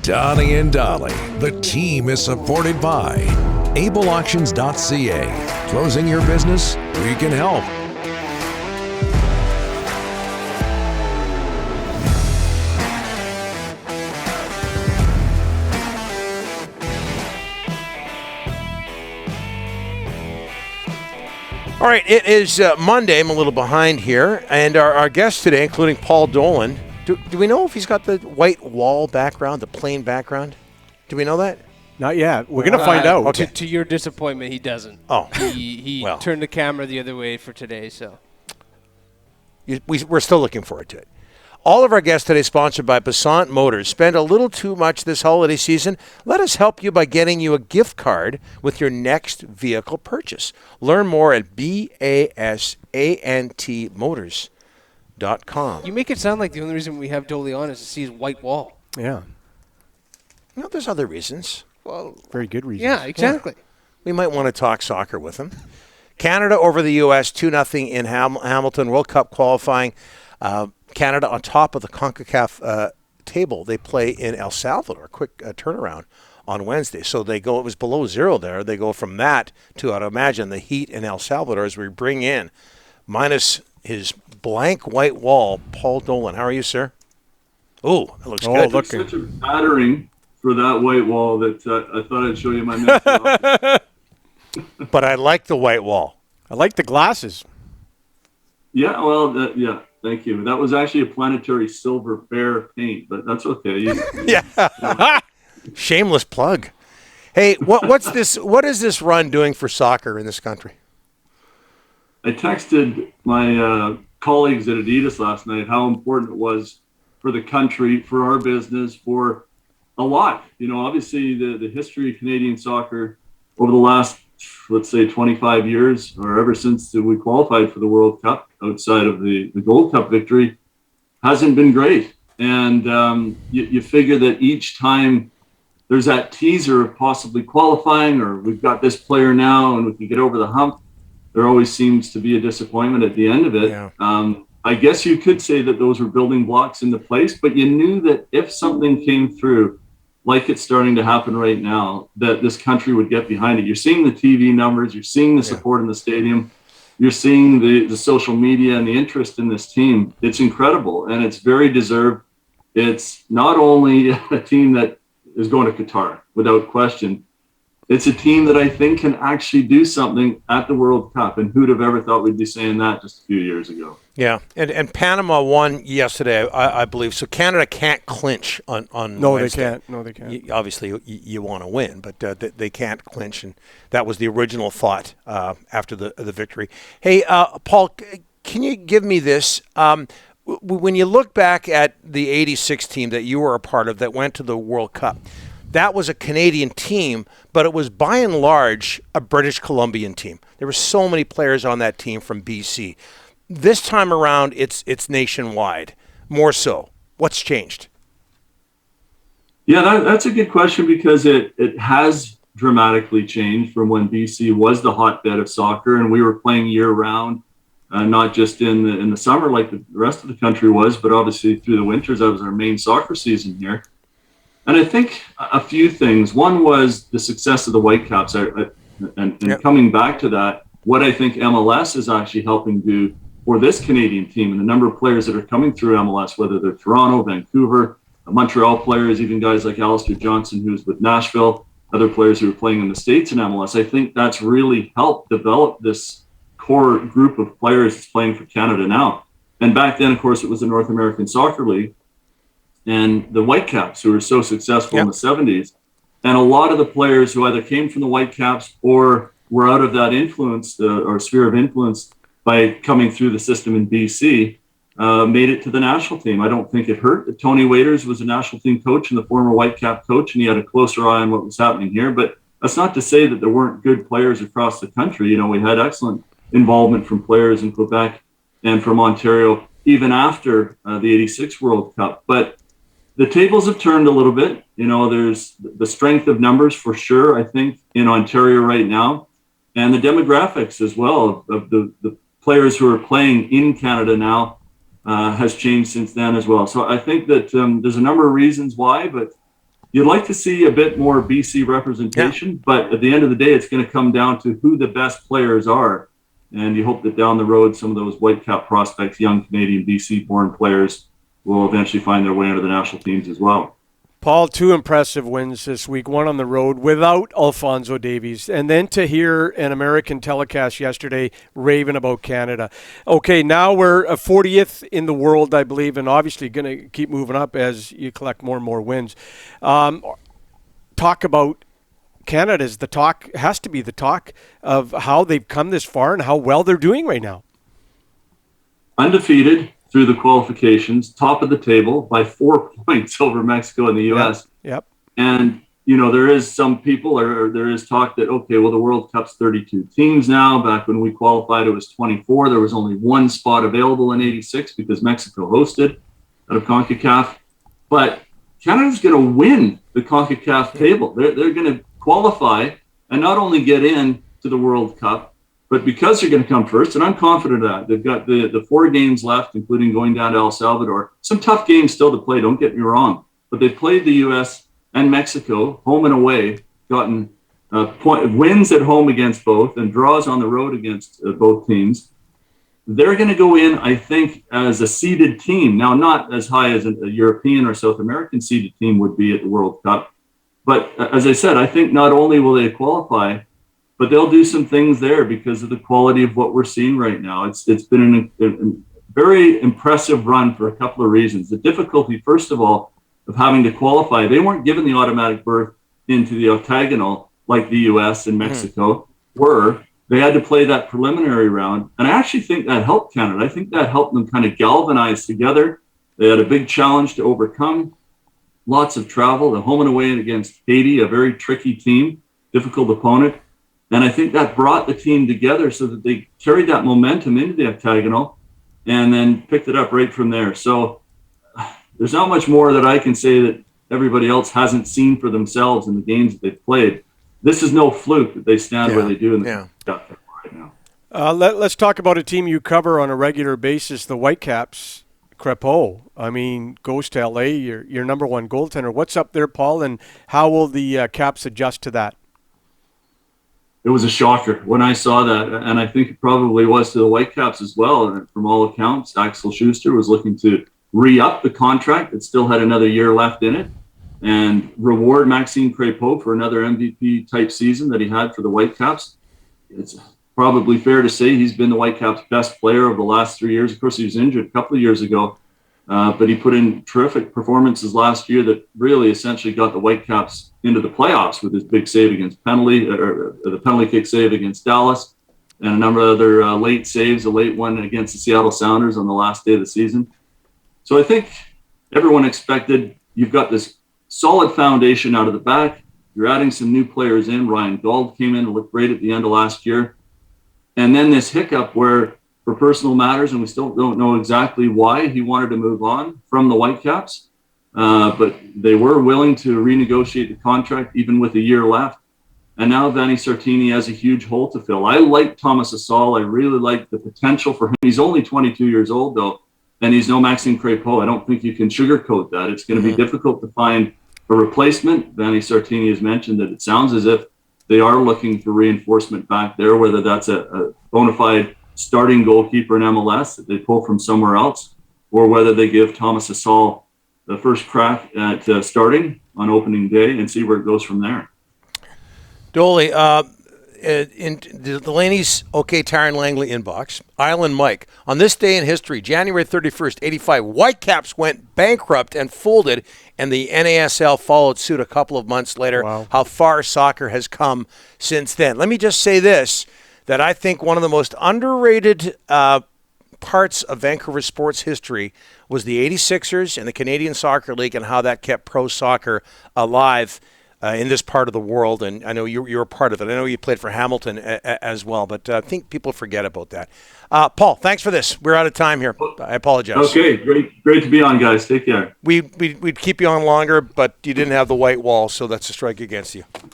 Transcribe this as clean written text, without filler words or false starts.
Donnie and Dolly. The team is supported by ableauctions.ca. Closing your business? We can help. All right, it is Monday. I'm a little behind here. And our guests today, including Paul Dolan, do we know if he's got the white wall background, the plain background? Do we know that? Not yet. We're going to find out. Okay. To your disappointment, he doesn't. Oh. He Well. turned the camera the other way for today, so. We're still looking forward to it. All of our guests today sponsored by Passant Motors. Spend a little too much this holiday season? Let us help you by getting you a gift card with your next vehicle purchase. Learn more at basantmotors.com. You make it sound like the only reason we have Dolan on is to see his white wall. Yeah. You know, there's other reasons. Well, very good reasons. Yeah, exactly. Yeah. We might want to talk soccer with him. Canada over the U.S. 2-0 in Hamilton, World Cup qualifying. Canada on top of the CONCACAF table. They play in El Salvador, quick turnaround on Wednesday. So it was below zero there. They go from that to, I'd imagine, the heat in El Salvador as we bring in, minus his blank white wall, Paul Dolan. How are you, sir? Oh, it looks good. It's such a battering for that white wall that I thought I'd show you my mental. But I like the white wall. I like the glasses. Yeah, well, yeah. Thank you. That was actually a planetary silver bear paint, but that's okay. Yeah. Shameless plug. Hey, what's this? What is this run doing for soccer in this country? I texted my colleagues at Adidas last night how important it was for the country, for our business, for a lot. You know, obviously the history of Canadian soccer over the last, let's say, 25 years, or ever since we qualified for the World Cup, outside of the Gold Cup victory, hasn't been great. And you figure that each time there's that teaser of possibly qualifying, or we've got this player now and we can get over the hump, there always seems to be a disappointment at the end of it. Yeah. I guess you could say that those were building blocks into place, but you knew that if something came through, like it's starting to happen right now, that this country would get behind it. You're seeing the TV numbers, you're seeing the support in the stadium, you're seeing the social media and the interest in this team. It's incredible, and it's very deserved. It's not only a team that is going to Qatar, without question. It's a team that I think can actually do something at the World Cup, and who'd have ever thought we'd be saying that just a few years ago? Yeah, and Panama won yesterday, I believe. So Canada can't clinch on No, Wednesday. they can't. No, they can't. Obviously, you want to win, but they can't clinch, and that was the original thought after the victory. Hey, Paul, can you give me this? When you look back at the '86 team that you were a part of that went to the World Cup, that was a Canadian team, but it was by and large a British Columbian team. There were so many players on that team from BC. This time around, it's nationwide, more so. What's changed? Yeah, that's a good question, because it has dramatically changed from when BC was the hotbed of soccer and we were playing year-round, not just in the summer like the rest of the country was, but obviously through the winters. That was our main soccer season here. And I think a few things. One was the success of the Whitecaps. And coming back to that, what I think MLS is actually helping do for this Canadian team, and the number of players that are coming through MLS, whether they're Toronto, Vancouver, Montreal players, even guys like Alistair Johnson, who's with Nashville, other players who are playing in the States in MLS. I think that's really helped develop this core group of players that's playing for Canada now. And back then, of course, it was the North American Soccer League and the Whitecaps, who were so successful in the 70s. And a lot of the players who either came from the Whitecaps or were out of that influence or sphere of influence by coming through the system in BC made it to the national team. I don't think it hurt. Tony Waiters was a national team coach and the former Whitecap coach, and he had a closer eye on what was happening here. But that's not to say that there weren't good players across the country. You know, we had excellent involvement from players in Quebec and from Ontario, even after the 86 World Cup. But the tables have turned a little bit. You know, there's the strength of numbers for sure, I think, in Ontario right now, and the demographics as well of the players who are playing in Canada now has changed since then as well. So I think that there's a number of reasons why, but you'd like to see a bit more BC representation, but at the end of the day, it's going to come down to who the best players are. And you hope that down the road, some of those Whitecap prospects, young Canadian BC-born players, will eventually find their way into the national teams as well. Paul, 2 impressive wins this week, one on the road without Alphonso Davies, and then to hear an American telecast yesterday raving about Canada. Okay, now we're 40th in the world, I believe, and obviously going to keep moving up as you collect more and more wins. Talk about Canada is the talk, has to be the talk of how they've come this far and how well they're doing right now. Undefeated through the qualifications, top of the table by 4 points over Mexico and the U.S. Yep. And, there is some people, or there is talk that, okay, well, the World Cup's 32 teams now. Back when we qualified, it was 24. There was only one spot available in 86 because Mexico hosted out of CONCACAF. But Canada's going to win the CONCACAF table. They're going to qualify and not only get in to the World Cup, but because they're going to come first, and I'm confident of that. They've got the 4 games left, including going down to El Salvador. Some tough games still to play, don't get me wrong. But they've played the U.S. and Mexico, home and away, gotten wins at home against both and draws on the road against both teams. They're going to go in, I think, as a seeded team. Now, not as high as a European or South American seeded team would be at the World Cup. But as I said, I think not only will they qualify, but they'll do some things there because of the quality of what we're seeing right now. It's been a very impressive run for a couple of reasons. The difficulty, first of all, of having to qualify. They weren't given the automatic berth into the octagonal like the U.S. and Mexico were. They had to play that preliminary round. And I actually think that helped Canada. I think that helped them kind of galvanize together. They had a big challenge to overcome. Lots of travel, the home and away against Haiti, a very tricky team, difficult opponent. And I think that brought the team together so that they carried that momentum into the octagonal and then picked it up right from there. So there's not much more that I can say that everybody else hasn't seen for themselves in the games that they've played. This is no fluke that they stand where they do in the right now. Let's talk about a team you cover on a regular basis, the Whitecaps. Crepeau, I mean, goes to LA, your number one goaltender. What's up there, Paul, and how will the Caps adjust to that? It was a shocker when I saw that, and I think it probably was to the Whitecaps as well. And from all accounts, Axel Schuster was looking to re-up the contract. It still had another year left in it, and reward Maxime Crepeau for another MVP-type season that he had for the Whitecaps. It's probably fair to say he's been the Whitecaps' best player of the last 3 years. Of course, he was injured a couple of years ago, but he put in terrific performances last year that really essentially got the Whitecaps into the playoffs with his big save against the penalty kick save against Dallas, and a number of other late saves, a late one against the Seattle Sounders on the last day of the season. So I think everyone expected you've got this solid foundation out of the back. You're adding some new players in. Ryan Gauld came in and looked great at the end of last year. And then this hiccup where, for personal matters, and we still don't know exactly why he wanted to move on from the Whitecaps, but they were willing to renegotiate the contract even with a year left. And now Vanni Sartini has a huge hole to fill. I like Thomas Asal. I really like the potential for him. He's only 22 years old, though, and he's no Maxime Crepeau. I don't think you can sugarcoat that. It's going to be difficult to find a replacement. Vanni Sartini has mentioned that it sounds as if they are looking for reinforcement back there, whether that's a bona fide starting goalkeeper in MLS that they pull from somewhere else, or whether they give Thomas Asal the first crack at starting on opening day and see where it goes from there. Dolly, in Delaney's OK Tyron Langley inbox, Island Mike, on this day in history, January 31st, 85, Whitecaps went bankrupt and folded, and the NASL followed suit a couple of months later. Wow. How far soccer has come since then. Let me just say this, that I think one of the most underrated parts of Vancouver sports history was the 86ers and the Canadian Soccer League and how that kept pro soccer alive in this part of the world. And I know you're a part of it. I know you played for Hamilton as well, but I think people forget about that. Paul, thanks for this. We're out of time here. I apologize. Okay, great to be on, guys. Take care. We'd keep you on longer, but you didn't have the white wall, so that's a strike against you.